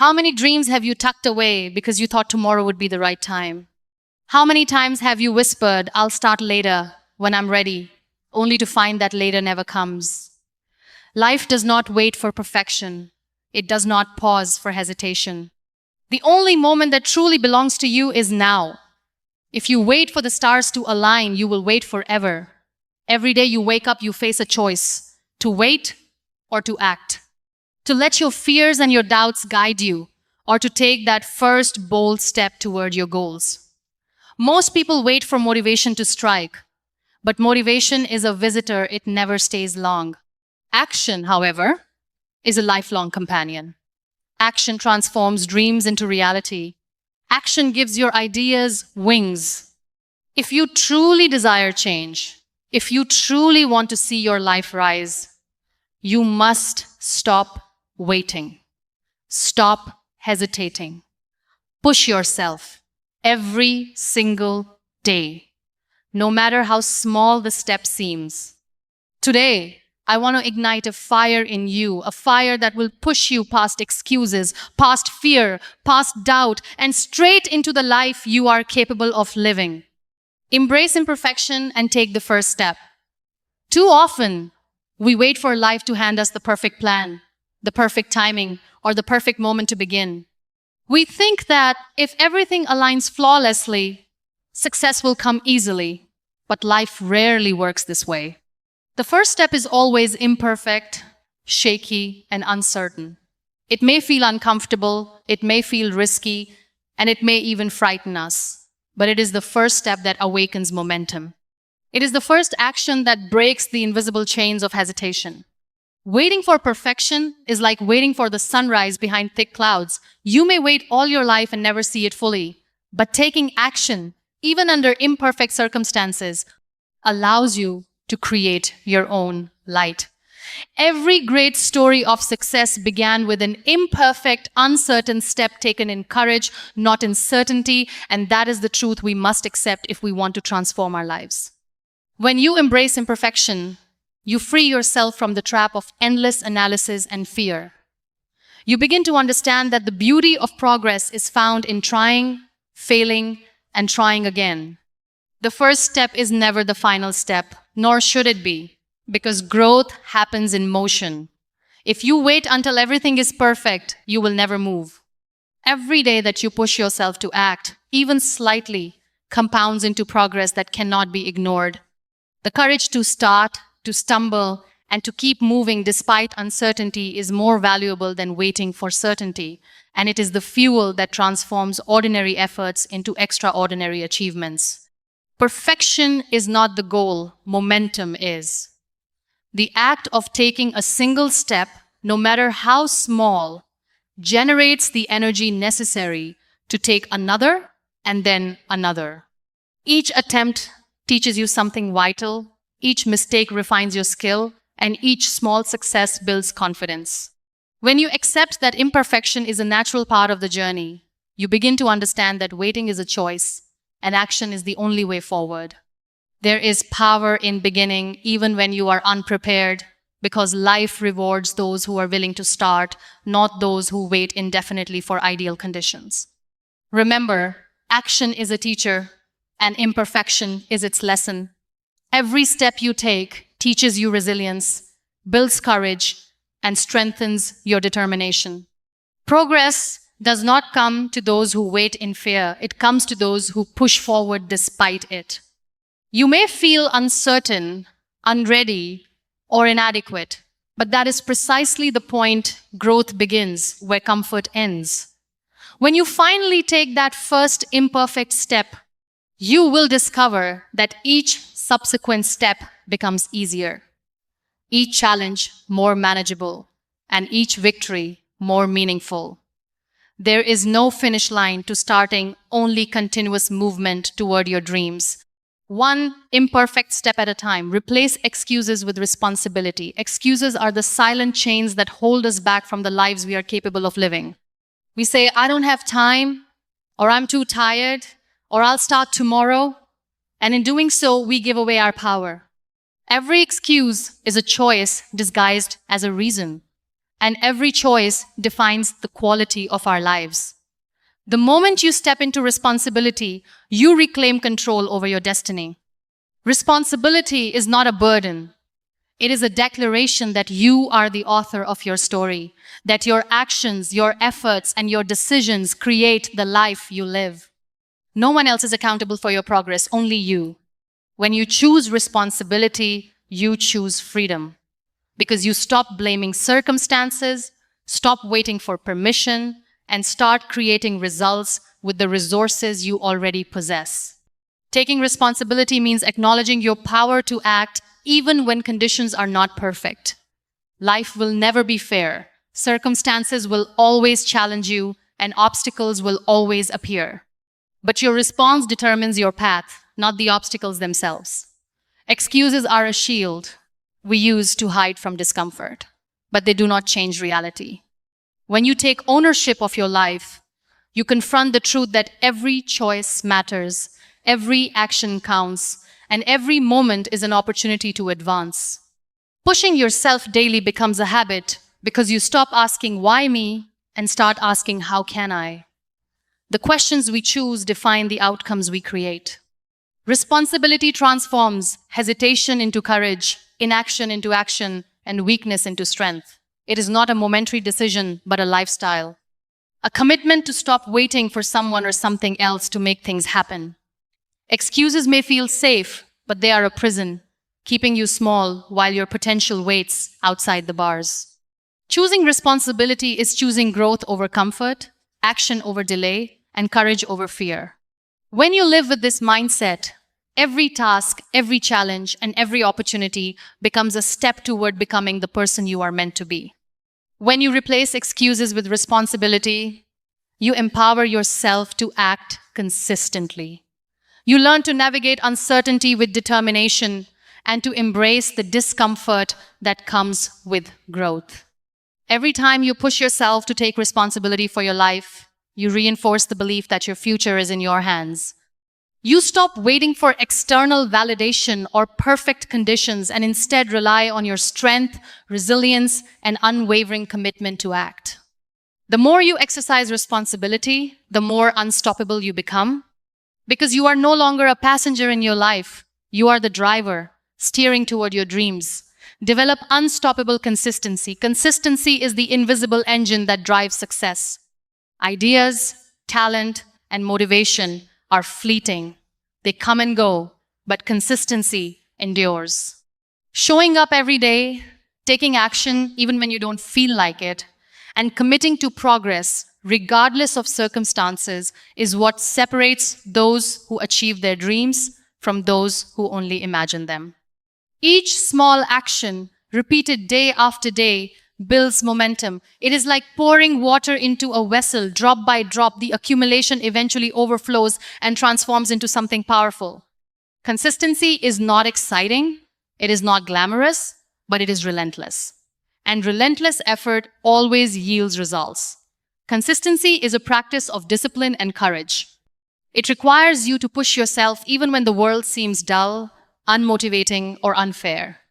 How many dreams have you tucked away because you thought tomorrow would be the right time? How many times have you whispered, I'll start later when I'm ready, only to find that later never comes? Life does not wait for perfection. It does not pause for hesitation. The only moment that truly belongs to you is now. If you wait for the stars to align, you will wait forever. Every day you wake up, you face a choice to wait or to act, to let your fears and your doubts guide you, or to take that first bold step toward your goals. Most people wait for motivation to strike, but motivation is a visitor, it never stays long. Action, however, is a lifelong companion. Action transforms dreams into reality. Action gives your ideas wings. If you truly desire change, if you truly want to see your life rise, you must stop waiting. Stop hesitating. Push yourself every single day, no matter how small the step seems. Today, I want to ignite a fire in you, a fire that will push you past excuses, past fear, past doubt, and straight into the life you are capable of living. Embrace imperfection and take the first step. Too often, we wait for life to hand us the perfect plan, the perfect timing, or the perfect moment to begin. We think that if everything aligns flawlessly, success will come easily, but life rarely works this way. The first step is always imperfect, shaky, and uncertain. It may feel uncomfortable, it may feel risky, and it may even frighten us. But it is the first step that awakens momentum. It is the first action that breaks the invisible chains of hesitation. Waiting for perfection is like waiting for the sunrise behind thick clouds. You may wait all your life and never see it fully, but taking action, even under imperfect circumstances, allows you to create your own light. Every great story of success began with an imperfect, uncertain step taken in courage, not in certainty, and that is the truth we must accept if we want to transform our lives. When you embrace imperfection, you free yourself from the trap of endless analysis and fear. You begin to understand that the beauty of progress is found in trying, failing, and trying again. The first step is never the final step, nor should it be, because growth happens in motion. If you wait until everything is perfect, you will never move. Every day that you push yourself to act, even slightly, compounds into progress that cannot be ignored. The courage to start, to stumble, and to keep moving despite uncertainty is more valuable than waiting for certainty, and it is the fuel that transforms ordinary efforts into extraordinary achievements. Perfection is not the goal, momentum is. The act of taking a single step, no matter how small, generates the energy necessary to take another and then another. Each attempt teaches you something vital, each mistake refines your skill, and each small success builds confidence. When you accept that imperfection is a natural part of the journey, you begin to understand that waiting is a choice, and action is the only way forward. There is power in beginning even when you are unprepared, because life rewards those who are willing to start, not those who wait indefinitely for ideal conditions. Remember, action is a teacher, and imperfection is its lesson. Every step you take teaches you resilience, builds courage, and strengthens your determination. Progress does not come to those who wait in fear. It comes to those who push forward despite it. You may feel uncertain, unready, or inadequate, but that is precisely the point growth begins, where comfort ends. When you finally take that first imperfect step, you will discover that each subsequent step becomes easier, each challenge more manageable, and each victory more meaningful. There is no finish line to starting, only continuous movement toward your dreams. One imperfect step at a time. Replace excuses with responsibility. Excuses are the silent chains that hold us back from the lives we are capable of living. We say, I don't have time, or I'm too tired, or I'll start tomorrow. And in doing so, we give away our power. Every excuse is a choice disguised as a reason. and every choice defines the quality of our lives. The moment you step into responsibility, you reclaim control over your destiny. Responsibility is not a burden. It is a declaration that you are the author of your story, that your actions, your efforts, and your decisions create the life you live. No one else is accountable for your progress, only you. When you choose responsibility, you choose freedom. Because you stop blaming circumstances, stop waiting for permission, and start creating results with the resources you already possess. Taking responsibility means acknowledging your power to act even when conditions are not perfect. Life will never be fair. Circumstances will always challenge you, and obstacles will always appear. But your response determines your path, not the obstacles themselves. Excuses are a shield we use to hide from discomfort, but they do not change reality. When you take ownership of your life, you confront the truth that every choice matters, every action counts, and every moment is an opportunity to advance. Pushing yourself daily becomes a habit because you stop asking, why me, and start asking, how can I? The questions we choose define the outcomes we create. Responsibility transforms hesitation into courage, inaction into action, and weakness into strength. It is not a momentary decision, but a lifestyle. A commitment to stop waiting for someone or something else to make things happen. Excuses may feel safe, but they are a prison, keeping you small while your potential waits outside the bars. Choosing responsibility is choosing growth over comfort, action over delay, and courage over fear. When you live with this mindset, every task, every challenge, and every opportunity becomes a step toward becoming the person you are meant to be. When you replace excuses with responsibility, you empower yourself to act consistently. You learn to navigate uncertainty with determination and to embrace the discomfort that comes with growth. Every time you push yourself to take responsibility for your life, you reinforce the belief that your future is in your hands. You stop waiting for external validation or perfect conditions and instead rely on your strength, resilience, and unwavering commitment to act. The more you exercise responsibility, the more unstoppable you become. Because you are no longer a passenger in your life, you are the driver, steering toward your dreams. Develop unstoppable consistency. Consistency is the invisible engine that drives success. Ideas, talent, and motivation are fleeting. They come and go, but consistency endures. Showing up every day, taking action even when you don't feel like it, and committing to progress regardless of circumstances is what separates those who achieve their dreams from those who only imagine them. Each small action, repeated day after day, builds momentum. It is like pouring water into a vessel, drop by drop. The accumulation eventually overflows and transforms into something powerful. Consistency is not exciting, it is not glamorous, but it is relentless. And relentless effort always yields results. Consistency is a practice of discipline and courage. It requires you to push yourself even when the world seems dull, unmotivating, or unfair.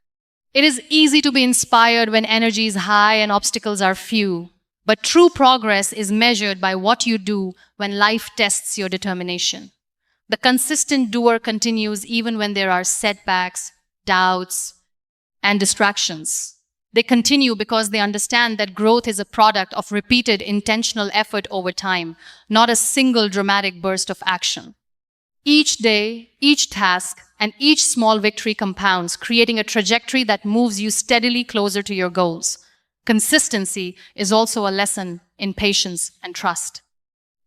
It is easy to be inspired when energy is high and obstacles are few, but true progress is measured by what you do when life tests your determination. The consistent doer continues even when there are setbacks, doubts, and distractions. They continue because they understand that growth is a product of repeated intentional effort over time, not a single dramatic burst of action. Each day, each task, and each small victory compounds, creating a trajectory that moves you steadily closer to your goals. Consistency is also a lesson in patience and trust.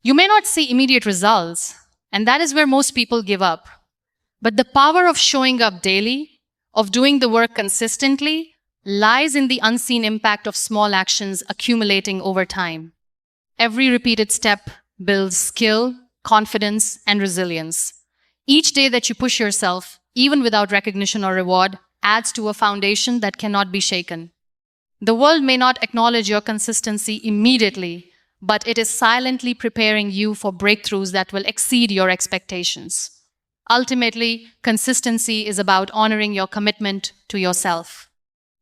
You may not see immediate results, and that is where most people give up. But the power of showing up daily, of doing the work consistently, lies in the unseen impact of small actions accumulating over time. Every repeated step builds skill, confidence, and resilience. Each day that you push yourself, even without recognition or reward, adds to a foundation that cannot be shaken. The world may not acknowledge your consistency immediately, but it is silently preparing you for breakthroughs that will exceed your expectations. Ultimately, consistency is about honoring your commitment to yourself.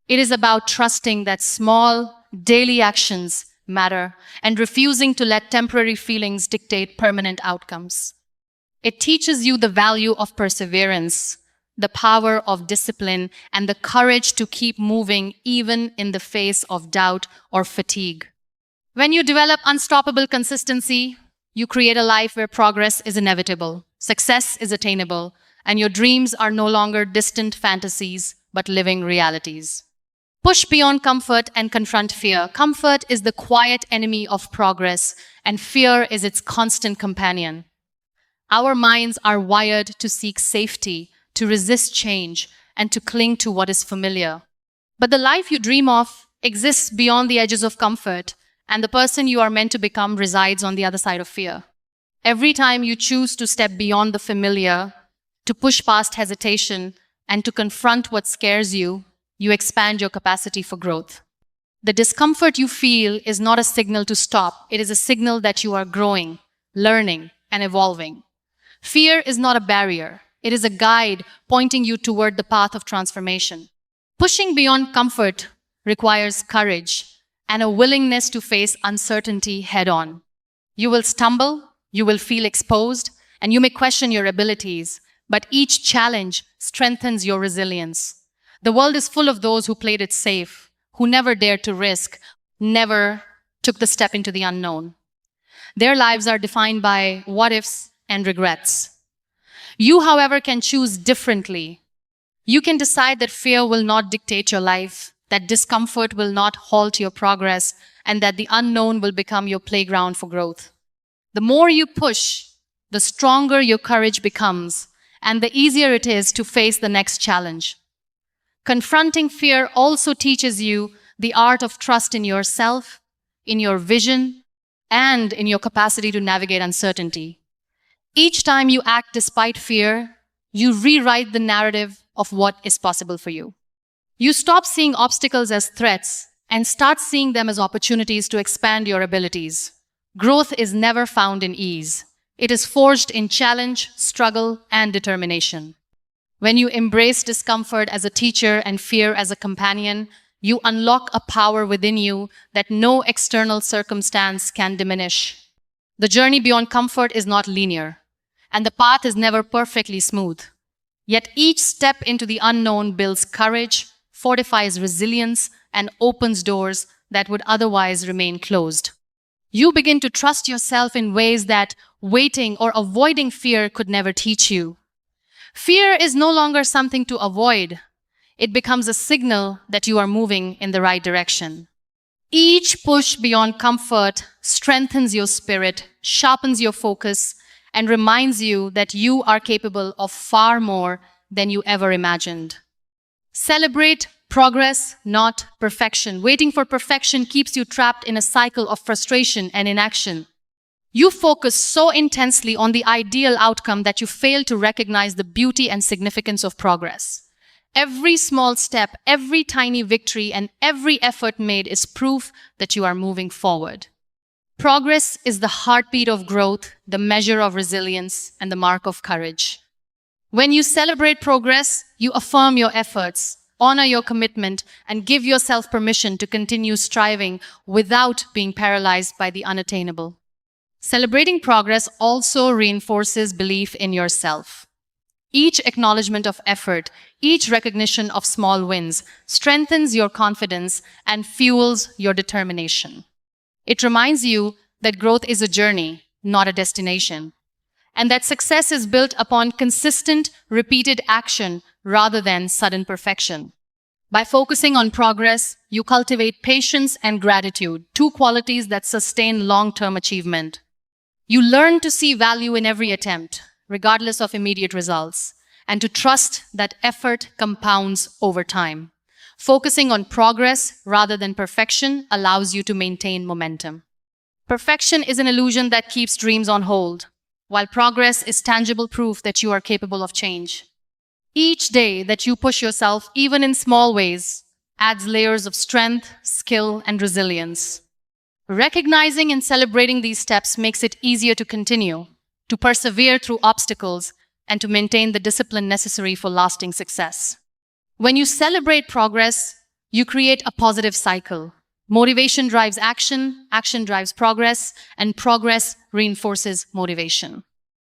It is about trusting that small, daily actions matter, and refusing to let temporary feelings dictate permanent outcomes. It teaches you the value of perseverance, the power of discipline, and the courage to keep moving even in the face of doubt or fatigue. When you develop unstoppable consistency, you create a life where progress is inevitable, success is attainable, and your dreams are no longer distant fantasies but living realities. Push beyond comfort and confront fear. Comfort is the quiet enemy of progress, and fear is its constant companion. Our minds are wired to seek safety, to resist change, and to cling to what is familiar. But the life you dream of exists beyond the edges of comfort, and the person you are meant to become resides on the other side of fear. Every time you choose to step beyond the familiar, to push past hesitation, and to confront what scares you, you expand your capacity for growth. The discomfort you feel is not a signal to stop, it is a signal that you are growing, learning, and evolving. Fear is not a barrier, it is a guide pointing you toward the path of transformation. Pushing beyond comfort requires courage and a willingness to face uncertainty head on. You will stumble, you will feel exposed, and you may question your abilities, but each challenge strengthens your resilience. The world is full of those who played it safe, who never dared to risk, never took the step into the unknown. Their lives are defined by what ifs and regrets. You, however, can choose differently. You can decide that fear will not dictate your life, that discomfort will not halt your progress, and that the unknown will become your playground for growth. The more you push, the stronger your courage becomes, and the easier it is to face the next challenge. Confronting fear also teaches you the art of trust in yourself, in your vision, and in your capacity to navigate uncertainty. Each time you act despite fear, you rewrite the narrative of what is possible for you. You stop seeing obstacles as threats and start seeing them as opportunities to expand your abilities. Growth is never found in ease. It is forged in challenge, struggle, and determination. When you embrace discomfort as a teacher and fear as a companion, you unlock a power within you that no external circumstance can diminish. The journey beyond comfort is not linear, and the path is never perfectly smooth. Yet each step into the unknown builds courage, fortifies resilience, and opens doors that would otherwise remain closed. You begin to trust yourself in ways that waiting or avoiding fear could never teach you. Fear is no longer something to avoid. It becomes a signal that you are moving in the right direction. Each push beyond comfort strengthens your spirit, sharpens your focus, and reminds you that you are capable of far more than you ever imagined. Celebrate progress, not perfection. Waiting for perfection keeps you trapped in a cycle of frustration and inaction. You focus so intensely on the ideal outcome that you fail to recognize the beauty and significance of progress. Every small step, every tiny victory, and every effort made is proof that you are moving forward. Progress is the heartbeat of growth, the measure of resilience, and the mark of courage. When you celebrate progress, you affirm your efforts, honor your commitment, and give yourself permission to continue striving without being paralyzed by the unattainable. Celebrating progress also reinforces belief in yourself. Each acknowledgement of effort, each recognition of small wins strengthens your confidence and fuels your determination. It reminds you that growth is a journey, not a destination, and that success is built upon consistent, repeated action rather than sudden perfection. By focusing on progress, you cultivate patience and gratitude, two qualities that sustain long-term achievement. You learn to see value in every attempt, regardless of immediate results, and to trust that effort compounds over time. Focusing on progress rather than perfection allows you to maintain momentum. Perfection is an illusion that keeps dreams on hold, while progress is tangible proof that you are capable of change. Each day that you push yourself, even in small ways, adds layers of strength, skill, and resilience. Recognizing and celebrating these steps makes it easier to continue, to persevere through obstacles, and to maintain the discipline necessary for lasting success. When you celebrate progress, you create a positive cycle. Motivation drives action, action drives progress, and progress reinforces motivation.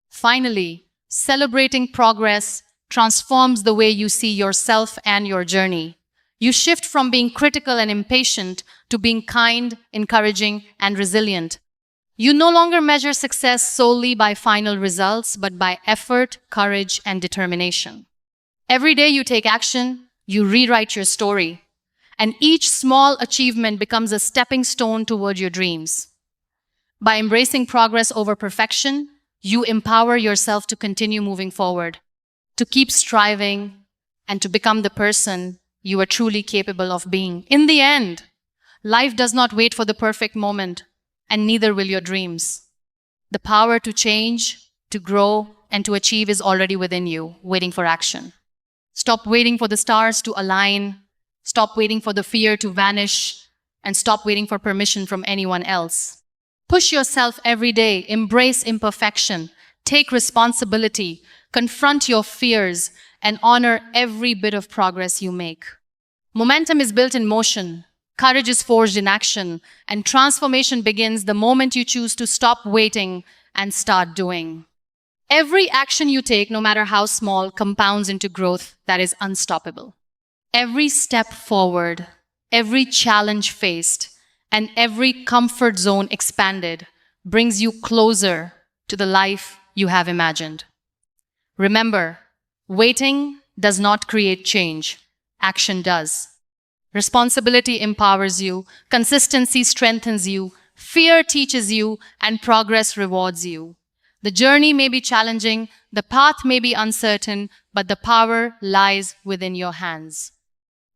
Finally, celebrating progress transforms the way you see yourself and your journey. You shift from being critical and impatient to being kind, encouraging, and resilient. You no longer measure success solely by final results, but by effort, courage, and determination. Every day you take action, you rewrite your story, and each small achievement becomes a stepping stone toward your dreams. By embracing progress over perfection, you empower yourself to continue moving forward, to keep striving, and to become the person you are truly capable of being. In the end, life does not wait for the perfect moment, and neither will your dreams. The power to change, to grow, and to achieve is already within you, waiting for action. Stop waiting for the stars to align, stop waiting for the fear to vanish, and stop waiting for permission from anyone else. Push yourself every day, embrace imperfection, take responsibility, confront your fears, and honor every bit of progress you make. Momentum is built in motion, courage is forged in action, and transformation begins the moment you choose to stop waiting and start doing. Every action you take, no matter how small, compounds into growth that is unstoppable. Every step forward, every challenge faced, and every comfort zone expanded brings you closer to the life you have imagined. Remember, waiting does not create change, action does. Responsibility empowers you, consistency strengthens you, fear teaches you, and progress rewards you. The journey may be challenging, the path may be uncertain, but the power lies within your hands.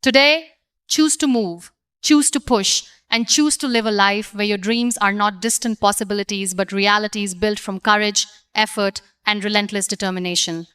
Today, choose to move, choose to push, and choose to live a life where your dreams are not distant possibilities but realities built from courage, effort, and relentless determination.